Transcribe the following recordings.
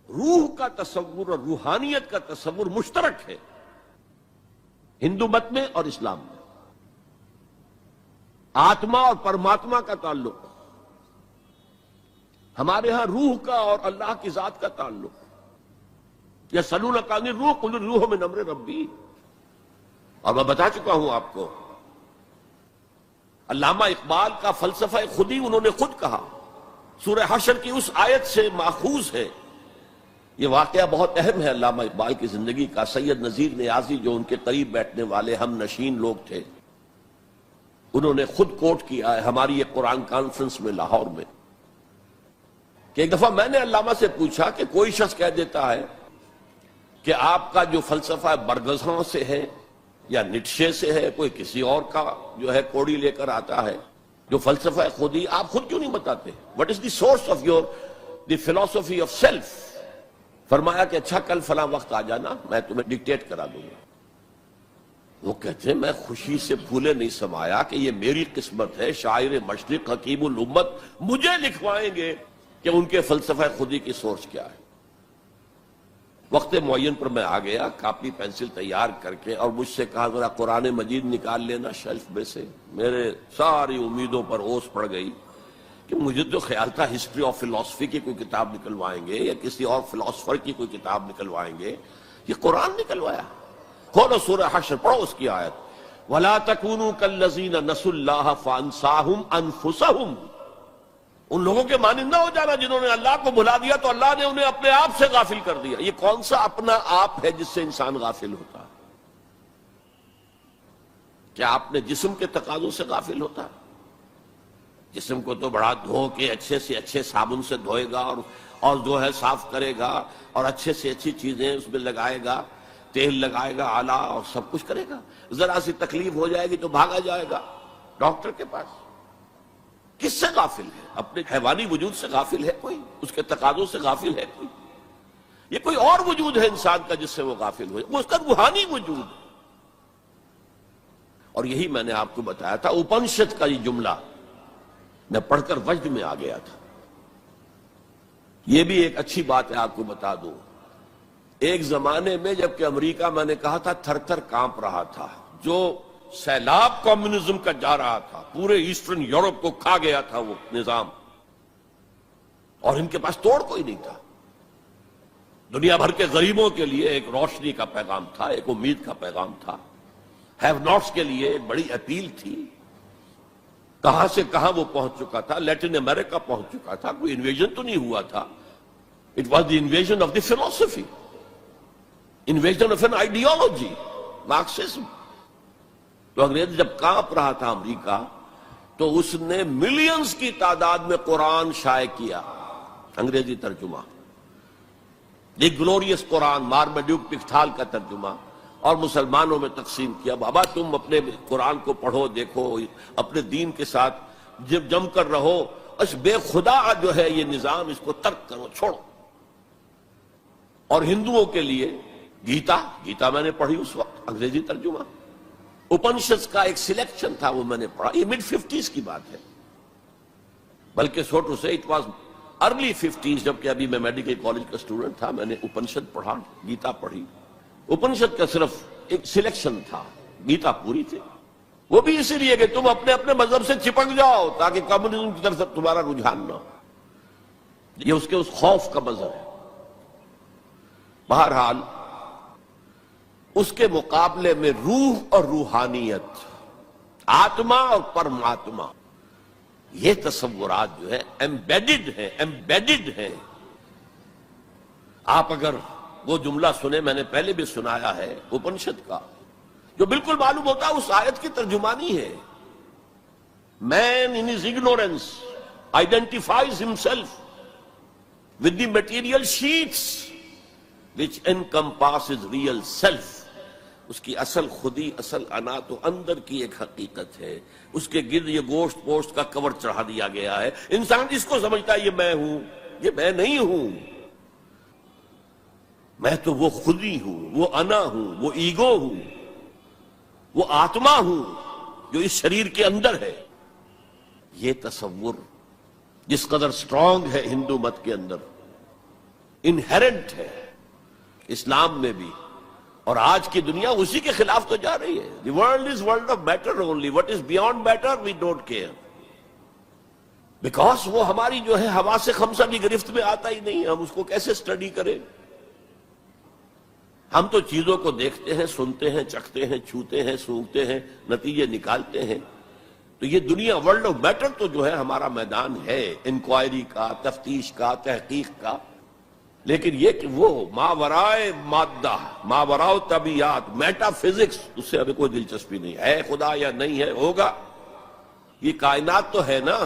روح کا تصور اور روحانیت کا تصور مشترک ہے ہندو مت میں اور اسلام میں. آتما اور پرماتما کا تعلق، ہمارے ہاں روح کا اور اللہ کی ذات کا تعلق. یسألونک عن الروح قل الروح من امر ربی، اور میں بتا چکا ہوں آپ کو علامہ اقبال کا فلسفہ خودی انہوں نے خود کہا، سورہ حشر کی اس آیت سے ماخوذ ہے. یہ واقعہ بہت اہم ہے علامہ اقبال کی زندگی کا. سید نذیر نیازی جو ان کے قریب بیٹھنے والے ہم نشین لوگ تھے، انہوں نے خود کوٹ کیا ہے ہماری ایک قرآن کانفرنس میں لاہور میں کہ ایک دفعہ میں نے علامہ سے پوچھا کہ کوئی شخص کہہ دیتا ہے کہ آپ کا جو فلسفہ برگزاں سے ہے یا نیٹشے سے ہے، کوئی کسی اور کا جو ہے کوڑی لے کر آتا ہے، جو فلسفہ خودی آپ خود کیوں نہیں بتاتے؟ What is the source of your the philosophy of self? فرمایا کہ اچھا کل فلاں وقت آ جانا، میں تمہیں ڈکٹیٹ کرا دوں گا. وہ کہتے ہیں میں خوشی سے پھولے نہیں سمایا کہ یہ میری قسمت ہے، شاعر مشرق حکیم الامت مجھے لکھوائیں گے کہ ان کے فلسفہ خودی کی سورس کیا ہے. وقت معین پر میں آ گیا کاپی پینسل تیار کر کے، اور مجھ سے کہا ذرا قرآن مجید نکال لینا شیلف میں سے. میرے ساری امیدوں پر اوس پڑ گئی کہ مجھے تو خیال تھا ہسٹری آف فلاسفی کی کوئی کتاب نکلوائیں گے یا کسی اور فلاسفر کی کوئی کتاب نکلوائیں گے. یہ قرآن نکلوایا. کھولو سورہ حشر، پڑھو اس کی آیت، وَلَا تَكُونُوا كَالَّذِينَ نَسُوا اللَّهَ فَأَنسَاهُمْ أَنفُسَهُمْ. ان لوگوں کے مانند نہ ہو جانا جنہوں نے اللہ کو بھلا دیا تو اللہ نے انہیں اپنے آپ سے غافل کر دیا. یہ کون سا اپنا آپ ہے جس سے انسان غافل ہوتا ہے؟ کیا اپنے جسم کے تقاضوں سے غافل ہوتا ہے؟ جسم کو تو بڑا دھو کے اچھے سے اچھے صابن سے دھوئے گا اور جو ہے صاف کرے گا اور اچھے سے اچھی چیزیں اس میں لگائے گا، تیل لگائے گا اعلیٰ، اور سب کچھ کرے گا. ذرا سی تکلیف ہو جائے گی تو بھاگا جائے گا ڈاکٹر کے پاس. کس سے غافل ہے؟ اپنے حیوانی وجود سے غافل ہے کوئی؟ اس کے تقاضوں سے غافل ہے کوئی؟ یہ کوئی اور وجود ہے انسان کا جس سے وہ غافل ہو، وہ اس کا روحانی وجود ہے. اور یہی میں نے آپ کو بتایا تھا، اپنشد کا یہ جملہ میں پڑھ کر وجد میں آ گیا تھا. یہ بھی ایک اچھی بات ہے آپ کو بتا دوں. ایک زمانے میں جبکہ امریکہ میں نے کہا تھا تھر تھر کانپ رہا تھا، جو سیلاب کمیونزم کا جا رہا تھا، پورے ایسٹرن یورپ کو کھا گیا تھا وہ نظام، اور ان کے پاس توڑ کوئی نہیں تھا. دنیا بھر کے غریبوں کے لیے ایک روشنی کا پیغام تھا، ایک امید کا پیغام تھا. ہیو ناٹس کے لیے ایک بڑی اپیل تھی. کہاں سے کہاں وہ پہنچ چکا تھا، لیٹن امریکہ پہنچ چکا تھا. کوئی انویژن تو نہیں ہوا تھا. It was the invasion of the philosophy, invasion of an ideology, Marxism. تو انگریز جب کانپ رہا تھا امریکہ، تو اس نے ملینز کی تعداد میں قرآن شائع کیا، انگریزی ترجمہ، دی گلوریس قرآن، مارمیڈیوک پکتھال کا ترجمہ، اور مسلمانوں میں تقسیم کیا. بابا تم اپنے قرآن کو پڑھو، دیکھو، اپنے دین کے ساتھ جم کر رہو، اس بے خدا جو ہے یہ نظام، اس کو ترک کرو، چھوڑو. اور ہندوؤں کے لیے گیتا میں نے پڑھی اس وقت، انگریزی ترجمہ. اپنشد کا ایک سلیکشن تھا، وہ میں نے پڑھا. یہ مڈ 50s کی بات ہے، بلکہ سو ٹو سے اٹ واز ارلی 50s. جبکہ ابھی میں میڈیکل کالج کا اسٹوڈنٹ تھا، میں نے اپنشد پڑھا، گیتا پڑھی. اپنشد کا صرف ایک سلیکشن تھا، گیتا پوری تھی. وہ بھی اسی لیے کہ تم اپنے اپنے مذہب سے چپک جاؤ تاکہ کمیونزم کی طرف تمہارا رجحان نہ ہو. یہ اس کے اس خوف کا مظہر ہے. بہرحال اس کے مقابلے میں روح اور روحانیت، آتما اور پرماتما، یہ تصورات جو ہے ایمبیڈڈ ہیں. آپ اگر وہ جملہ سنیں، میں نے پہلے بھی سنایا ہے اپنشد کا، جو بالکل معلوم ہوتا ہے اس آیت کی ترجمانی ہے. Man in his ignorance identifies himself with the material sheets which encompasses real self. اس کی اصل خودی، اصل انا تو اندر کی ایک حقیقت ہے. اس کے گرد یہ گوشت پوشت کا کور چڑھا دیا گیا ہے. انسان اس کو سمجھتا ہے یہ میں ہوں، یہ میں نہیں ہوں. میں تو وہ خودی ہوں، وہ انا ہوں، وہ ایگو ہوں، وہ آتما ہوں جو اس شریر کے اندر ہے. یہ تصور جس قدر سٹرونگ ہے ہندو مت کے اندر، انہیرنٹ ہے اسلام میں بھی، اور آج کی دنیا اسی کے خلاف تو جا رہی ہے. The world is world of matter only, what is beyond matter we don't care, because وہ ہماری جو ہے حواس خمسہ کی گرفت میں آتا ہی نہیں. ہم اس کو کیسے اسٹڈی کریں؟ ہم تو چیزوں کو دیکھتے ہیں، سنتے ہیں، چکھتے ہیں، چھوتے ہیں، سونگھتے ہیں، نتیجے نکالتے ہیں. تو یہ دنیا ورلڈ آف میٹر تو جو ہے ہمارا میدان ہے انکوائری کا، تفتیش کا، تحقیق کا. لیکن یہ کہ وہ ماورائے مادہ، ماورائے طبیعت، میٹا فزکس، اس سے ہمیں کوئی دلچسپی نہیں ہے خدا یا نہیں ہے، ہوگا. یہ کائنات تو ہے نا،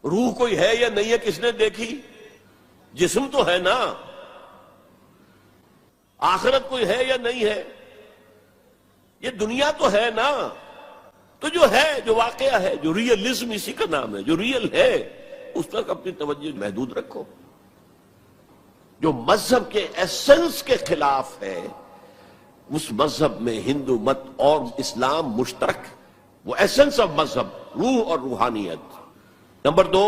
روح کوئی ہے یا نہیں ہے کس نے دیکھی؟ جسم تو ہے نا. آخرت کوئی ہے یا نہیں ہے؟ یہ دنیا تو ہے نا. تو جو ہے، جو واقعہ ہے، جو ریئلزم اسی کا نام ہے، جو ریئل ہے اس تک اپنی توجہ محدود رکھو. جو مذہب کے ایسنس کے خلاف ہے، اس مذہب میں ہندو مت اور اسلام مشترک، وہ ایسنس آف مذہب روح اور روحانیت. نمبر 2،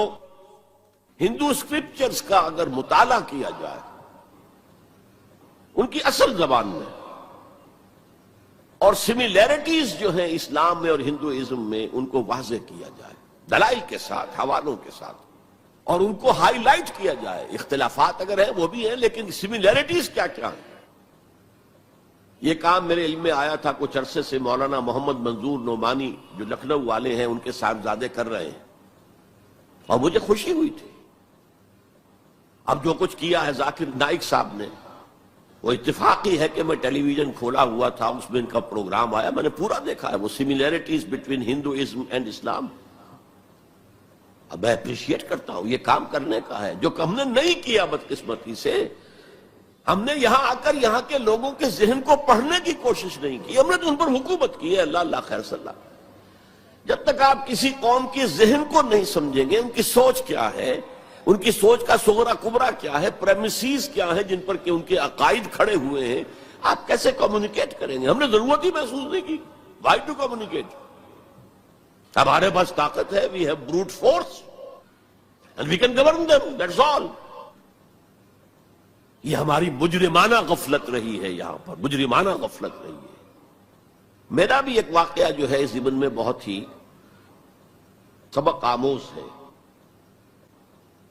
ہندو اسکرپچرز کا اگر مطالعہ کیا جائے ان کی اصل زبان میں، اور سملیرٹیز جو ہیں اسلام میں اور ہندوازم میں ان کو واضح کیا جائے دلائل کے ساتھ، حوالوں کے ساتھ، اور ان کو ہائی لائٹ کیا جائے. اختلافات اگر ہیں وہ بھی ہیں، لیکن سملیرٹیز کیا کیا ہیں. یہ کام میرے علم میں آیا تھا کچھ عرصے سے، مولانا محمد منظور نعمانی جو لکھنؤ والے ہیں ان کے صاحبزادے کر رہے ہیں، اور مجھے خوشی ہوئی تھی. اب جو کچھ کیا ہے ذاکر نائک صاحب نے، وہ اتفاقی ہے کہ میں ٹیلی ویژن کھولا ہوا تھا، اس میں ان کا پروگرام آیا، میں نے پورا دیکھا ہے. وہ سملیرٹیز بٹوین ہندوازم اینڈ اسلام، اب میں اپریشیٹ کرتا ہوں. یہ کام کرنے کا ہے جو ہم نے نہیں کیا بدقسمتی سے. ہم نے یہاں آ کر یہاں کے لوگوں کے ذہن کو پڑھنے کی کوشش نہیں کی، ہم نے تو ان پر حکومت کی ہے. اللہ اللہ خیر صلی اللہ. جب تک آپ کسی قوم کے ذہن کو نہیں سمجھیں گے، ان کی سوچ کیا ہے، ان کی سوچ کا صغرا کبرا کیا ہے، پریمیسز کیا ہے جن پر کہ ان کے عقائد کھڑے ہوئے ہیں، آپ کیسے کمیونیکیٹ کریں گے؟ ہم نے ضرورت ہی محسوس نہیں کی. Why to communicate? ہمارے پاس طاقت ہے، we have brute force and we can govern them, that's all. یہ ہماری مجرمانہ غفلت رہی ہے، یہاں پر مجرمانہ غفلت رہی ہے. میرا بھی ایک واقعہ جو ہے اس ضمن میں بہت ہی سبق آموز ہے.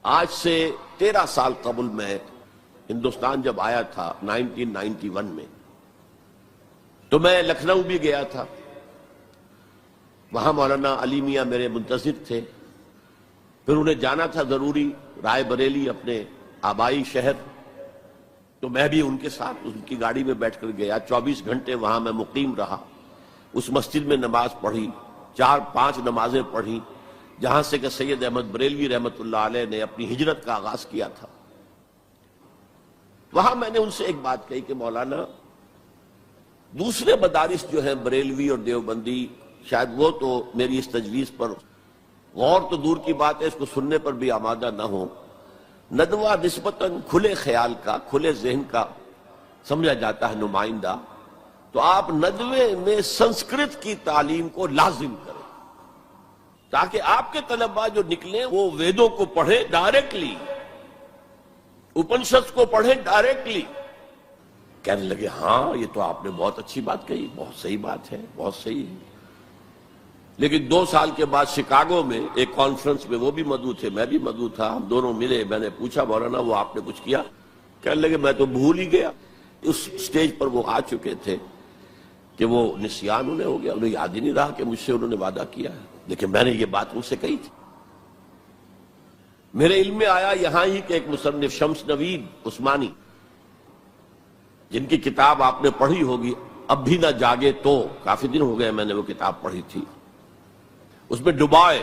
آج سے 13 سال قبل میں ہندوستان جب آیا تھا 1991 میں، تو میں لکھنؤ بھی گیا تھا. وہاں مولانا علی میاں میرے منتظر تھے. پھر انہیں جانا تھا ضروری رائے بریلی، اپنے آبائی شہر. تو میں بھی ان کے ساتھ ان کی گاڑی میں بیٹھ کر گیا. 24 گھنٹے وہاں میں مقیم رہا. اس مسجد میں نماز پڑھی، 4-5 نمازیں پڑھی، جہاں سے کہ سید احمد بریلوی رحمت اللہ علیہ نے اپنی ہجرت کا آغاز کیا تھا. وہاں میں نے ان سے ایک بات کہی کہ مولانا، دوسرے مدارس جو ہیں بریلوی اور دیوبندی، شاید وہ تو میری اس تجویز پر غور تو دور کی بات ہے، اس کو سننے پر بھی آمادہ نہ ہو. ندوہ نسبتاً کھلے خیال کا، کھلے ذہن کا سمجھا جاتا ہے نمائندہ. تو آپ ندوے میں سنسکرت کی تعلیم کو لازم کریں، تاکہ آپ کے طلباء جو نکلیں وہ ویدوں کو پڑھیں ڈائریکٹلی، اپنشد کو پڑھیں ڈائریکٹلی. کہنے لگے ہاں یہ تو آپ نے بہت اچھی بات کہی، بہت صحیح بات ہے، بہت صحیح ہے. لیکن 2 سال کے بعد شکاگو میں ایک کانفرنس میں وہ بھی مدعو تھے، میں بھی مدعو تھا، ہم دونوں ملے. میں نے پوچھا مولانا وہ آپ نے کچھ کیا؟ کہنے لگے میں تو بھول ہی گیا. اس سٹیج پر وہ آ چکے تھے کہ وہ نسیان انہیں ہو گیا، انہیں یاد ہی نہیں رہا کہ مجھ سے انہوں نے وعدہ کیا ہے. لیکن میں نے یہ بات ان سے کہی تھی. میرے علم میں آیا یہاں ہی کہ ایک مصنف شمس نوید عثمانی، جن کی کتاب آپ نے پڑھی ہوگی اب بھی نہ جاگے تو، کافی دن ہو گئے میں نے وہ کتاب پڑھی تھی. اس میں ڈوبائے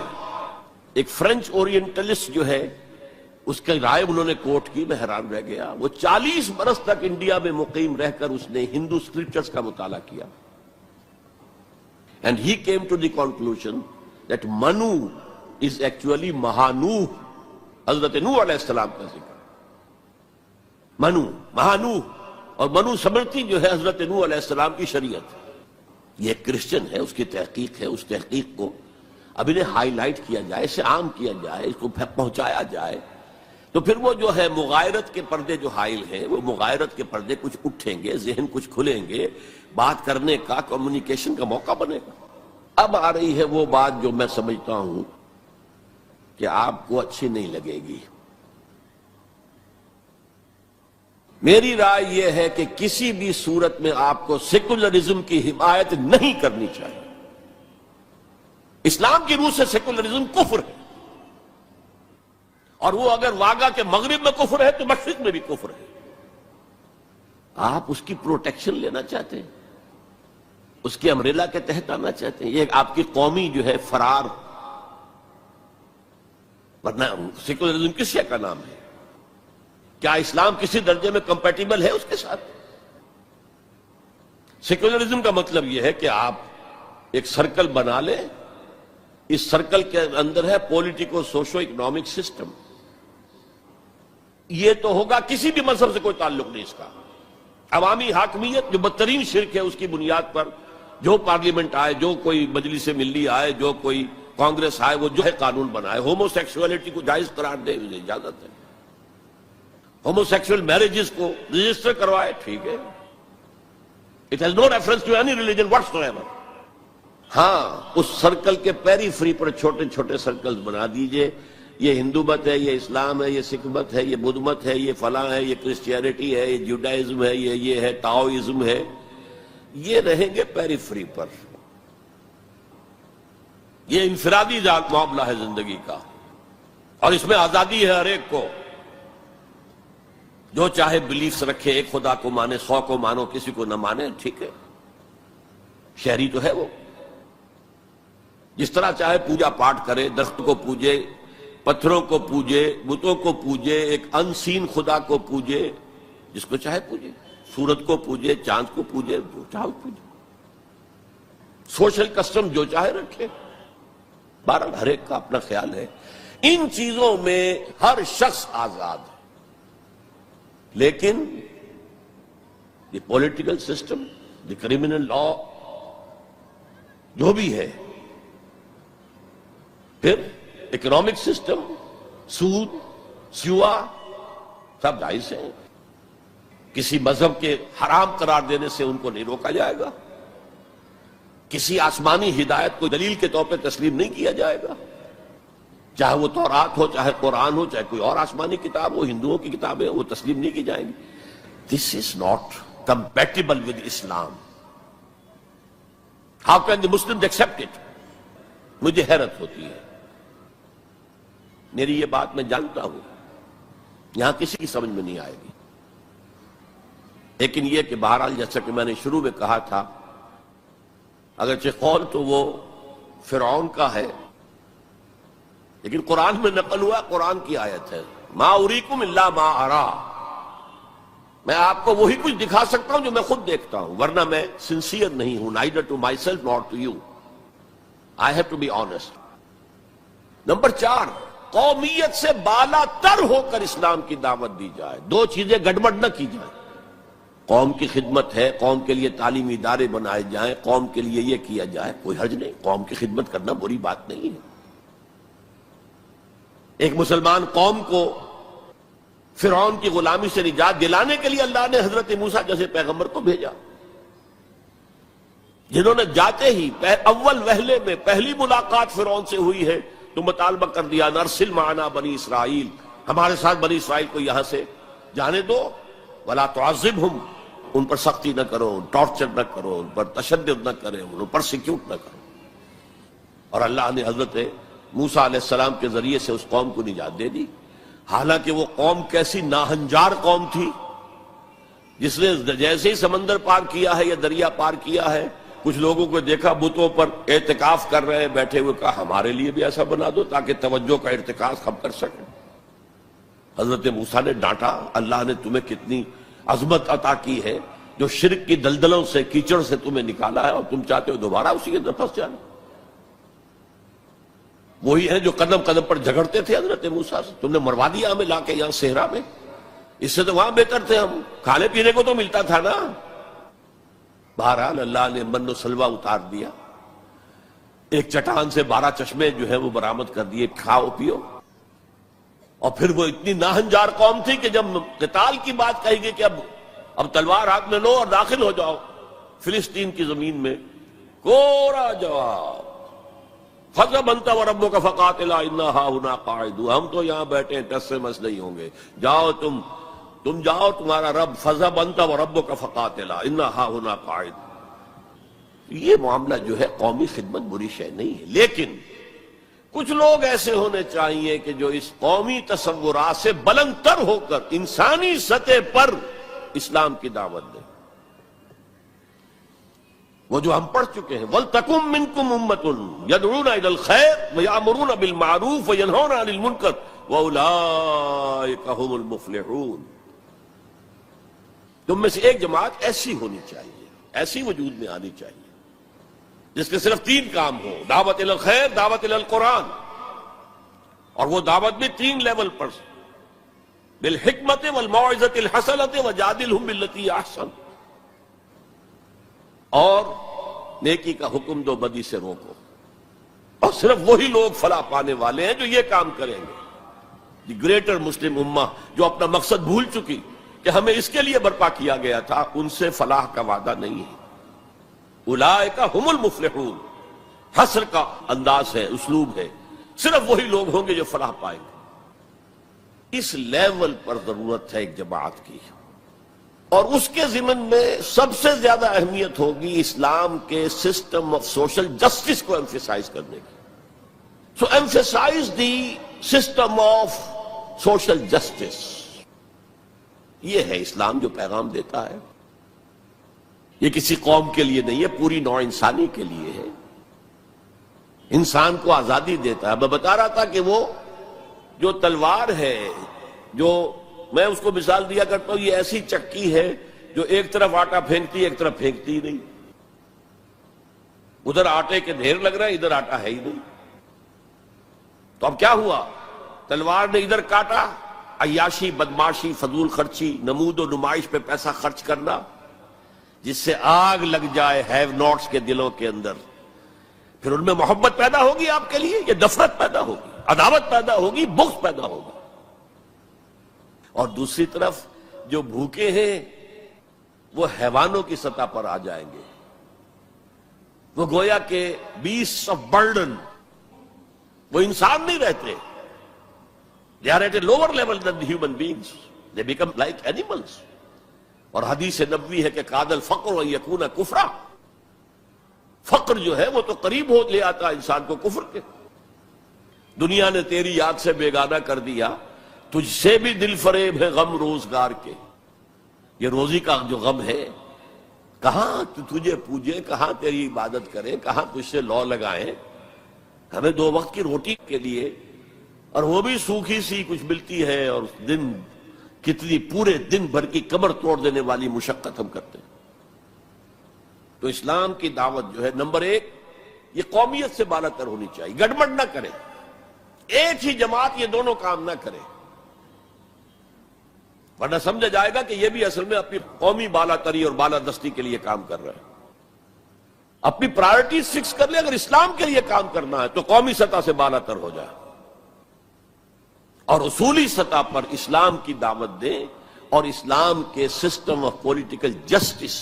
ایک فرینچ اورینٹلسٹ جو ہے، اس کی رائے انہوں نے کوٹ کی. میں حیران رہ گیا. وہ 40 برس تک انڈیا میں مقیم رہ کر اس نے ہندو اسکرپچرز کا مطالعہ کیا. And he came to the conclusion that Manu is actually Mahanooh. حضرت نوح علیہ السلام کا ذکر منو، مہانوح، اور منو سمرتی جو ہے حضرت نوح علیہ السلام کی شریعت. یہ ایک کرسچن ہے، اس کی تحقیق ہے. اس تحقیق کو اب انہیں ہائی لائٹ کیا جائے، اسے عام کیا جائے، اس کو پہنچایا جائے. تو پھر وہ جو ہے مغایرت کے پردے جو حائل ہیں، وہ مغایرت کے پردے کچھ اٹھیں گے، ذہن کچھ کھلیں گے، بات کرنے کا، کمیونیکیشن کا موقع بنے گا۔ اب آ رہی ہے وہ بات جو میں سمجھتا ہوں کہ آپ کو اچھی نہیں لگے گی۔ میری رائے یہ ہے کہ کسی بھی صورت میں آپ کو سیکولرزم کی حمایت نہیں کرنی چاہیے۔ اسلام کی روح سے سیکولرزم کفر ہے، اور وہ اگر واگا کے مغرب میں کفر ہے تو مشرق میں بھی کفر ہے۔ آپ اس کی پروٹیکشن لینا چاہتے ہیں، اس کی امبریلا کے تحت آنا چاہتے ہیں، یہ آپ کی قومی جو ہے فرار، ورنہ سیکولرزم کس شے کا نام ہے؟ کیا اسلام کسی درجے میں کمپیٹیبل ہے اس کے ساتھ؟ سیکولرزم کا مطلب یہ ہے کہ آپ ایک سرکل بنا لیں، اس سرکل کے اندر ہے پولیٹیکو سوشو اکنامک سسٹم۔ یہ تو ہوگا، کسی بھی مذہب سے کوئی تعلق نہیں اس کا۔ عوامی حاکمیت جو بدترین شرک ہے، اس کی بنیاد پر جو پارلیمنٹ آئے، جو کوئی مجلس ملی آئے، جو کوئی کانگریس آئے، وہ جو ہے قانون بنائے، ہومو سیکسولیٹی کو جائز قرار دے، اسے اجازت ہے، ہومو سیکسول میرجز کو رجسٹر کروائے، ٹھیک ہے، it has no reference to any religion whatsoever. ہاں، اس سرکل کے پیری فری پر چھوٹے چھوٹے سرکلز بنا دیجئے، یہ ہندو مت ہے، یہ اسلام ہے، یہ سکھ مت ہے، یہ بدھ مت ہے، یہ فلاں ہے، یہ کرسچینٹی ہے، یہ جوڈائزم ہے، یہ ہے تاؤازم ہے، یہ رہیں گے پیری فری پر۔ یہ انفرادی معاملہ ہے زندگی کا، اور اس میں آزادی ہے ہر ایک کو، جو چاہے بلیفز رکھے، ایک خدا کو مانے، 100 کو مانو، کسی کو نہ مانے، ٹھیک ہے، شہری تو ہے وہ، جس طرح چاہے پوجا پاٹ کرے، درخت کو پوجے، پتھروں کو پوجے، بتوں کو پوجے، ایک انسین خدا کو پوجے، جس کو چاہے پوجے، سورج کو پوجے، چاند کو پوجے، جو چاہے پوجے، سوشل کسٹم جو چاہے رکھے، بہرحال ہر ایک کا اپنا خیال ہے۔ ان چیزوں میں ہر شخص آزاد ہے، لیکن دی پولیٹیکل سسٹم، دی کریمنل لا، جو بھی ہے، پھر اکنامک سسٹم، سود، سیوا، سب جائز ہیں۔ کسی مذہب کے حرام قرار دینے سے ان کو نہیں روکا جائے گا، کسی آسمانی ہدایت کو دلیل کے طور پہ تسلیم نہیں کیا جائے گا، چاہے وہ تورات ہو، چاہے قرآن ہو، چاہے کوئی اور آسمانی کتاب ہو، ہندوؤں کی کتابیں وہ تسلیم نہیں کی جائیں گی۔ This is not compatible with Islam. How can the Muslims accept it? مجھے حیرت ہوتی ہے۔ میری یہ بات میں جانتا ہوں یہاں کسی کی سمجھ میں نہیں آئے گی، لیکن یہ کہ بہرحال جیسا کہ میں نے شروع میں کہا تھا، اگرچہ قول تو وہ فرعون کا ہے، لیکن قرآن میں نقل ہوا، قرآن کی آیت ہے، ما اریکم الا ما ارا، میں آپ کو وہی کچھ دکھا سکتا ہوں جو میں خود دیکھتا ہوں، ورنہ میں سنسیئر نہیں ہوں، neither to myself nor to you. I have to be honest. Number 4، قومیت سے بالا تر ہو کر اسلام کی دعوت دی جائے، دو چیزیں گڑبڑ نہ کی جائیں۔ قوم کی خدمت ہے، قوم کے لیے تعلیمی ادارے بنائے جائیں، قوم کے لیے یہ کیا جائے، کوئی حرج نہیں، قوم کی خدمت کرنا بری بات نہیں ہے۔ ایک مسلمان قوم کو فرعون کی غلامی سے نجات دلانے کے لیے اللہ نے حضرت موسیٰ جیسے پیغمبر کو بھیجا، جنہوں نے جاتے ہی اول وہلے میں پہلی ملاقات فرعون سے ہوئی ہے تو مطالبہ کر دیا، نرسل معنا بنی اسرائیل، ہمارے ساتھ بنی اسرائیل کو یہاں سے جانے دو، ولا تعذبہم، ان پر سختی نہ کرو، ٹارچر نہ کرو، ان پر تشدد نہ کرے، ان پر پرسیکیوٹ نہ کرو۔ اور اللہ نے حضرت موسیٰ علیہ السلام کے ذریعے سے اس قوم کو نجات دے دی، حالانکہ وہ قوم کیسی ناہنجار قوم تھی، جس نے جیسے ہی سمندر پار کیا ہے یا دریا پار کیا ہے، کچھ لوگوں کو دیکھا بتوں پر اعتکاف کر رہے ہیں بیٹھے ہوئے، کہا ہمارے لیے بھی ایسا بنا دو تاکہ توجہ کا ارتکاز ہم کر سکیں۔ حضرت موسیٰ نے ڈانٹا، اللہ نے تمہیں کتنی عظمت عطا کی ہے، جو شرک کی دلدلوں سے، کیچڑ سے تمہیں نکالا ہے، اور تم چاہتے ہو دوبارہ اسی کے اندر پھنس جانا۔ وہی ہیں جو قدم قدم پر جھگڑتے تھے حضرت موسیٰ سے، تم نے مروا دیا ہمیں لا کے یہاں صحرا میں، اس سے تو وہاں بہتر تھے ہم، کھانے پینے کو تو ملتا تھا نا۔ بہرحال اللہ نے من و سلوہ اتار دیا، ایک چٹان سے 12 چشمے جو ہیں وہ برآمد کر دیے، کھاؤ پیو۔ اور پھر وہ اتنی ناہنجار قوم تھی کہ جب قتال کی بات کہی گئی کہ اب تلوار ہاتھ میں لو اور داخل ہو جاؤ فلسطین کی زمین میں، کوڑا جواب، فَذْهَبْ أَنْتَ وَرَبُّكَ فَقَاتِلَا إِنَّا هَاهُنَا قَاعِدُونَ، ہم تو یہاں بیٹھے ہیں، ٹس سے مس نہیں ہوں گے، جاؤ تم جاؤ، تمہارا رب، فَذْهَبْ أَنْتَ وَرَبُّكَ فَقَاتِلَا إِنَّا هَاهُنَا قَاعِدُونَ۔ یہ معاملہ جو ہے قومی خدمت بری شے نہیں ہے، لیکن کچھ لوگ ایسے ہونے چاہیے کہ جو اس قومی تصورات سے بلند تر ہو کر انسانی سطح پر اسلام کی دعوت دیں، وہ جو ہم پڑھ چکے ہیں، وَلْتَكُن مِّنكُمْ أُمَّةٌ يَدْعُونَ إِلَى الْخَيْرِ وَيَأْمُرُونَ بِالْمَعْرُوفِ وَيَنْهَوْنَ عَنِ الْمُنكَرِ وَأُولَٰئِكَ هُمُ الْمُفْلِحُونَ۔ تم میں سے ایک جماعت ایسی ہونی چاہیے، ایسی وجود میں آنی چاہیے جس کے صرف 3 کام ہو، دعوت الی الخیر، دعوت الی القرآن، اور وہ دعوت بھی 3 لیول پر، بالحکمت والموعظۃ الحسنۃ وجادلہم باللتی احسن، اور نیکی کا حکم دو، بدی سے روکو، اور صرف وہی لوگ فلاح پانے والے ہیں جو یہ کام کریں گے۔ دی گریٹر مسلم امہ جو اپنا مقصد بھول چکی کہ ہمیں اس کے لیے برپا کیا گیا تھا، ان سے فلاح کا وعدہ نہیں ہے۔ اولئک ھم المفلحون، حصر کا انداز ہے، اسلوب ہے، صرف وہی لوگ ہوں گے جو فلاح پائیں گے۔ اس لیول پر ضرورت ہے ایک جماعت کی، اور اس کے ضمن میں سب سے زیادہ اہمیت ہوگی اسلام کے سسٹم آف سوشل جسٹس کو ایمفیسائز کرنے کی۔ So emphasise the system of social justice, یہ ہے اسلام جو پیغام دیتا ہے۔ یہ کسی قوم کے لیے نہیں ہے، پوری نوع انسانی کے لیے ہے، انسان کو آزادی دیتا ہے۔ میں بتا رہا تھا کہ وہ جو تلوار ہے، جو میں اس کو مثال دیا کرتا ہوں، یہ ایسی چکی ہے جو ایک طرف آٹا پھینکتی ہے، ایک طرف پھینکتی ہی نہیں، ادھر آٹے کے ڈھیر لگ رہا ہے، ادھر آٹا ہے ہی نہیں۔ تو اب کیا ہوا؟ تلوار نے ادھر کاٹا، عیاشی، بدماشی، فضول خرچی، نمود و نمائش پہ پیسہ خرچ کرنا، جس سے آگ لگ جائے ہیو ناٹس کے دلوں کے اندر، پھر ان میں محبت پیدا ہوگی آپ کے لیے، یہ نفرت پیدا ہوگی، عداوت پیدا ہوگی، بغض پیدا ہوگا۔ اور دوسری طرف جو بھوکے ہیں وہ حیوانوں کی سطح پر آ جائیں گے، وہ گویا کہ بیسٹ آف برڈن، وہ انسان نہیں رہتے، they are at a lower level than the human beings, they become like animals۔ اور حدیث نبوی ہے کہ کاد الفقر ان یکون کفرا، فقر جو ہے وہ تو قریب ہو لے آتا انسان کو کفر کے۔ دنیا نے تیری یاد سے بیگانہ کر دیا، تجھ سے بھی دل فریب ہے غم روزگار کے۔ یہ روزی کا جو غم ہے، کہاں تجھے پوجے، کہاں تیری عبادت کریں، کہاں تجھ سے لو لگائیں، ہمیں 2 وقت کی روٹی کے لیے، اور وہ بھی سوکھی سی کچھ ملتی ہے، اور دن کتنی پورے دن بھر کی کمر توڑ دینے والی مشقت ہم کرتے ہیں۔ تو اسلام کی دعوت جو ہے، نمبر 1 یہ قومیت سے بالا تر ہونی چاہیے، گڑبڑ نہ کرے، ایک ہی جماعت یہ دونوں کام نہ کرے، ورنہ سمجھا جائے گا کہ یہ بھی اصل میں اپنی قومی بالا تری اور بالا دستی کے لیے کام کر رہا ہے۔ اپنی پرائرٹیز فکس کر لے، اگر اسلام کے لیے کام کرنا ہے تو قومی سطح سے بالا تر ہو جائے، اور اصولی سطح پر اسلام کی دعوت دیں، اور اسلام کے system of political justice,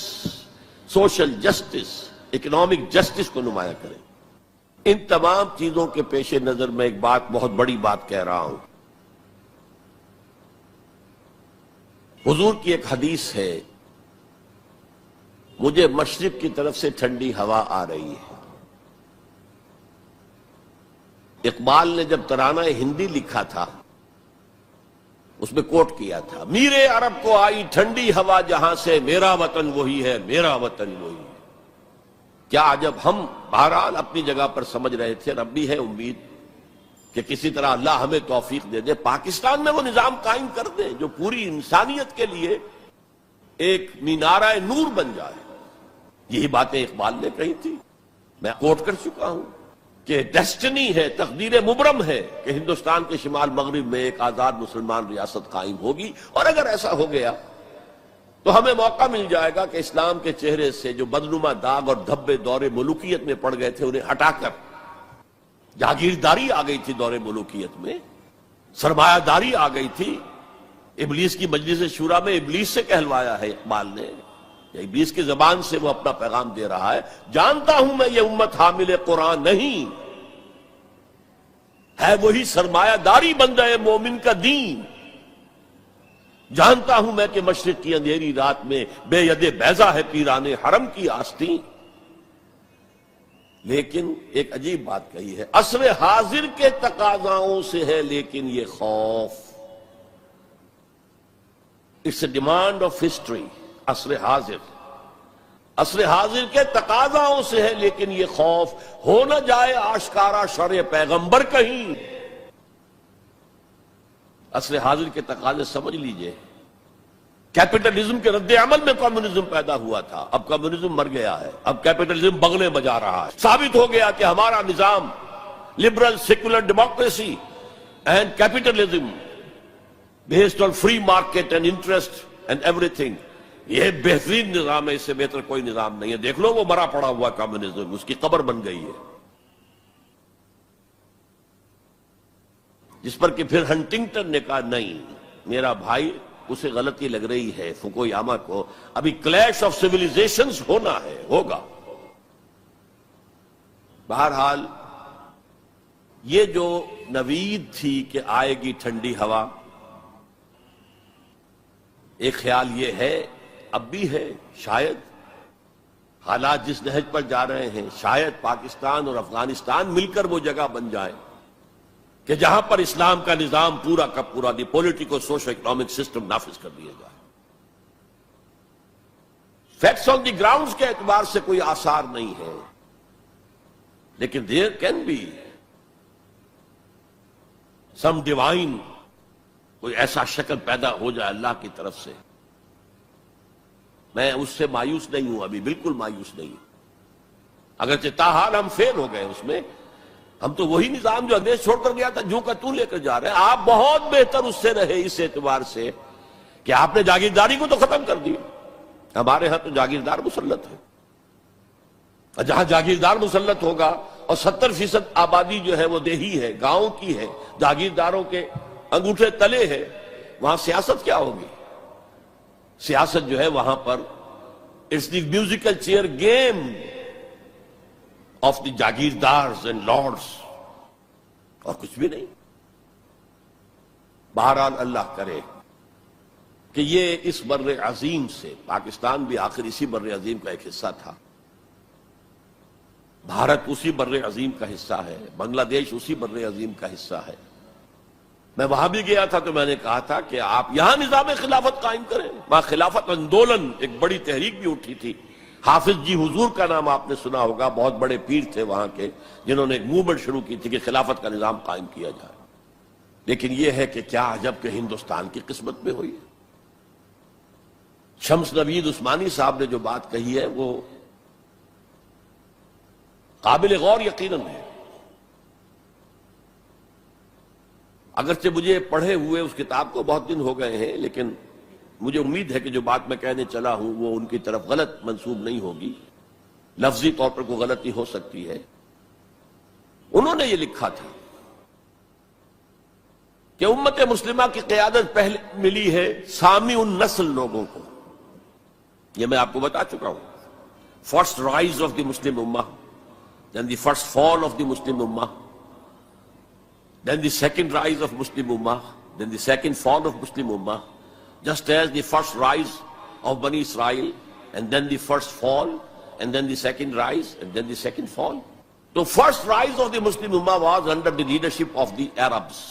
social justice, economic justice کو نمایاں کریں۔ ان تمام چیزوں کے پیش نظر میں ایک بات، بہت بڑی بات کہہ رہا ہوں۔ حضور کی ایک حدیث ہے، مجھے مشرق کی طرف سے ٹھنڈی ہوا آ رہی ہے۔ اقبال نے جب ترانہ ہندی لکھا تھا، اس میں کوٹ کیا تھا، میرے عرب کو آئی ٹھنڈی ہوا جہاں سے، میرا وطن وہی ہے، میرا وطن وہی ہے۔ کیا جب ہم بہرحال اپنی جگہ پر سمجھ رہے تھے، رب بھی ہے امید کہ کسی طرح اللہ ہمیں توفیق دے دے، پاکستان میں وہ نظام قائم کر دے جو پوری انسانیت کے لیے ایک مینارہ نور بن جائے۔ یہی باتیں اقبال نے کہی تھی، میں کوٹ کر چکا ہوں کہ ڈیسٹنی ہے، تقدیر مبرم ہے کہ ہندوستان کے شمال مغرب میں ایک آزاد مسلمان ریاست قائم ہوگی، اور اگر ایسا ہو گیا تو ہمیں موقع مل جائے گا کہ اسلام کے چہرے سے جو بدنما داغ اور دھبے دور ملوکیت میں پڑ گئے تھے انہیں ہٹا کر، جاگیرداری آ گئی تھی دور ملوکیت میں، سرمایہ داری آ گئی تھی. ابلیس کی مجلس شورا میں ابلیس سے کہلوایا ہے اقبال نے، یا ابلیس کی زبان سے وہ اپنا پیغام دے رہا ہے. جانتا ہوں میں یہ امت حامل قرآن نہیں ہے، وہی سرمایہ داری بندہ مومن کا دین. جانتا ہوں میں کہ مشرق کی اندھیری رات میں بے ید بیضا ہے پیران حرم کی آستین. لیکن ایک عجیب بات کہی ہے، عصر حاضر کے تقاضاؤں سے ہے لیکن یہ خوف. It's a demand of history. عصر حاضر کے تقاضاؤں سے ہے لیکن یہ خوف، ہو نہ جائے آشکارا شرع پیغمبر کہیں. عصر حاضر کے تقاضے سمجھ لیجئے. کیپٹلزم کے رد عمل میں کمیونزم پیدا ہوا تھا، اب کمیونزم مر گیا ہے، اب کیپٹلزم بغلے بجا رہا ہے. ثابت ہو گیا کہ ہمارا نظام liberal secular democracy and capitalism based on free market and interest and every thing, یہ بہترین نظام ہے، اس سے بہتر کوئی نظام نہیں ہے. دیکھ لو وہ مرا پڑا ہوا کمیونزم، اس کی قبر بن گئی ہے. جس پر کہ پھر ہنٹنگٹن نے کہا نہیں میرا بھائی، اسے غلطی لگ رہی ہے فوکویاما کو، ابھی کلیش آف سیویلائزیشنز ہونا ہے، ہوگا. بہرحال یہ جو نوید تھی کہ آئے گی ٹھنڈی ہوا، ایک خیال یہ ہے، اب بھی ہے، شاید حالات جس نہج پر جا رہے ہیں شاید پاکستان اور افغانستان مل کر وہ جگہ بن جائیں کہ جہاں پر اسلام کا نظام پورا کا پورا دی پولیٹیکل سوشل اکنامک سسٹم نافذ کر دیا جائے. فیکٹس آن دی گراؤنڈز کے اعتبار سے کوئی آثار نہیں ہے، لیکن there can be some divine, کوئی ایسا شکل پیدا ہو جائے اللہ کی طرف سے. میں اس سے مایوس نہیں ہوں، ابھی بالکل مایوس نہیں ہوں، اگرچہ تاحال ہم فیل ہو گئے اس میں. ہم تو وہی نظام جو انگریز چھوڑ کر گیا تھا جو کا تو لے کر جا رہے ہیں. آپ بہت بہتر اس سے رہے اس اعتبار سے کہ آپ نے جاگیرداری کو تو ختم کر دی. ہمارے ہاں تو جاگیردار مسلط ہے، اور جہاں جاگیردار مسلط ہوگا اور 70% آبادی جو ہے وہ دیہی ہے، گاؤں کی ہے، جاگیرداروں کے انگوٹھے تلے ہے، وہاں سیاست کیا ہوگی؟ سیاست جو ہے وہاں پر it's the musical chair game of the jagirdars and lords, اور کچھ بھی نہیں. بہرحال اللہ کرے کہ یہ اس بر عظیم سے، پاکستان بھی آخر اسی بر عظیم کا ایک حصہ تھا، بھارت اسی بر عظیم کا حصہ ہے، بنگلہ دیش اسی بر عظیم کا حصہ ہے. میں وہاں بھی گیا تھا تو میں نے کہا تھا کہ آپ یہاں نظام خلافت قائم کریں. وہاں خلافت اندولن ایک بڑی تحریک بھی اٹھی تھی. حافظ جی حضور کا نام آپ نے سنا ہوگا، بہت بڑے پیر تھے وہاں کے، جنہوں نے ایک موومنٹ شروع کی تھی کہ خلافت کا نظام قائم کیا جائے. لیکن یہ ہے کہ کیا عجب کہ ہندوستان کی قسمت میں ہوئی. شمس نوید عثمانی صاحب نے جو بات کہی ہے وہ قابل غور یقیناً ہے. اگرچہ مجھے پڑھے ہوئے اس کتاب کو بہت دن ہو گئے ہیں، لیکن مجھے امید ہے کہ جو بات میں کہنے چلا ہوں وہ ان کی طرف غلط منسوب نہیں ہوگی. لفظی طور پر کوئی غلطی ہو سکتی ہے. انہوں نے یہ لکھا تھا کہ امت مسلمہ کی قیادت پہلے ملی ہے سامی النسل لوگوں کو. یہ میں آپ کو بتا چکا ہوں. فرسٹ رائز آف دی مسلم امہ، then the first fall of the Muslim Ummah, then the second rise of Muslim Ummah, then the second fall of Muslim Ummah, just as the first rise of Bani Israel, and then the first fall, and then the second rise, and then the second fall. The first rise of the Muslim Ummah was under the leadership of the Arabs.